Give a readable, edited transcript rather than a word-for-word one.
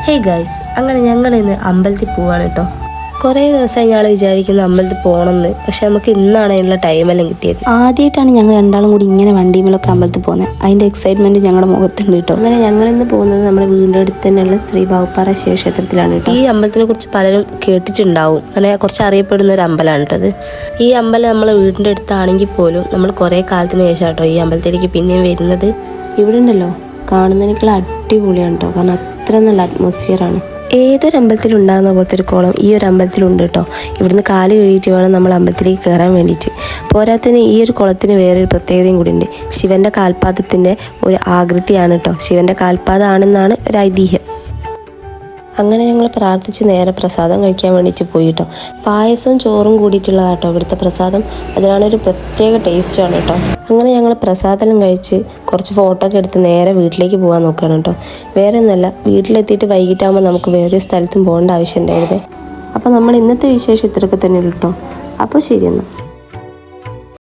Hey guys, അങ്ങനെ ഞങ്ങൾ ഇന്ന് അമ്പലത്തിൽ പോവാണ് കേട്ടോ. കുറേ ദിവസമായി ഞങ്ങൾ വിചാരിക്കുന്ന അമ്പലത്തിൽ പോകണമെന്ന്, പക്ഷെ നമുക്ക് ഇന്നാണ് അതിനുള്ള ടൈമെല്ലാം കിട്ടിയത്. ആദ്യമായിട്ടാണ് ഞങ്ങൾ രണ്ടാളും കൂടി ഇങ്ങനെ വണ്ടിയുമേലൊക്കെ അമ്പലത്തിൽ പോകുന്നത്. അതിൻ്റെ എക്സൈറ്റ്മെൻറ്റ് ഞങ്ങളുടെ മുഖത്തുണ്ട് കേട്ടോ. അങ്ങനെ ഞങ്ങളിന്ന് പോകുന്നത് നമ്മുടെ വീടിൻ്റെ അടുത്ത് തന്നെയുള്ള ശ്രീ ബാവുപ്പാറ ശിവക്ഷേത്രത്തിലാണ് കേട്ടോ. ഈ അമ്പലത്തിനെ കുറിച്ച് പലരും കേട്ടിട്ടുണ്ടാവും. അങ്ങനെ കുറച്ച് അറിയപ്പെടുന്ന ഒരു അമ്പലമാണ് കേട്ടത്. ഈ അമ്പലം നമ്മളെ വീടിൻ്റെ അടുത്താണെങ്കിൽ പോലും നമ്മൾ കുറേ കാലത്തിന് ശേഷം കേട്ടോ ഈ അമ്പലത്തിലേക്ക് പിന്നെയും വരുന്നത്. ഇവിടെ ഉണ്ടല്ലോ കാണുന്നതിനേക്കാൾ അടിപൊളിയാണ് കേട്ടോ, കാരണം അത്ര നല്ല അറ്റ്മോസ്ഫിയറാണ്. ഏതൊരു അമ്പലത്തിൽ ഉണ്ടാകുന്ന പോലത്തെ ഒരു കുളം ഈ ഒരു അമ്പലത്തിലുണ്ട് കേട്ടോ. ഇവിടുന്ന് കാല് കഴുകിയിട്ട് വേണം നമ്മൾ അമ്പലത്തിലേക്ക് കയറാൻ വേണ്ടിയിട്ട്. പോരാത്തതിന് ഈ ഒരു കുളത്തിന് വേറൊരു പ്രത്യേകതയും കൂടി ഉണ്ട്. ശിവൻ്റെ കാൽപാദത്തിൻ്റെ ഒരു ആകൃതിയാണ് കേട്ടോ. ശിവൻ്റെ കാൽപാദമാണെന്നാണ് ഒരു ഐതിഹ്യം. അങ്ങനെ ഞങ്ങൾ പ്രാർത്ഥിച്ച് നേരെ പ്രസാദം കഴിക്കാൻ വേണ്ടിയിട്ട് പോയി കേട്ടോ. പായസവും ചോറും കൂടിയിട്ടുള്ളതാട്ടോ ഇവിടുത്തെ പ്രസാദം. അതിനാണൊരു പ്രത്യേക ടേസ്റ്റാണ് കേട്ടോ. അങ്ങനെ ഞങ്ങൾ പ്രസാദം കഴിച്ച് കുറച്ച് ഫോട്ടോ ഒക്കെ എടുത്ത് നേരെ വീട്ടിലേക്ക് പോകാൻ നോക്കുകയാണ് കേട്ടോ. വേറെ ഒന്നുമല്ല, വീട്ടിലെത്തിയിട്ട് വൈകിട്ടാകുമ്പോൾ നമുക്ക് വേറൊരു സ്ഥലത്തും പോകേണ്ട ആവശ്യം ഉണ്ടായിരുന്നു. അപ്പോൾ നമ്മൾ ഇന്നത്തെ വിശേഷം ഇത്രയൊക്കെ തന്നെ ഉള്ളൂ കേട്ടോ. അപ്പോൾ ശരി എന്നാൽ.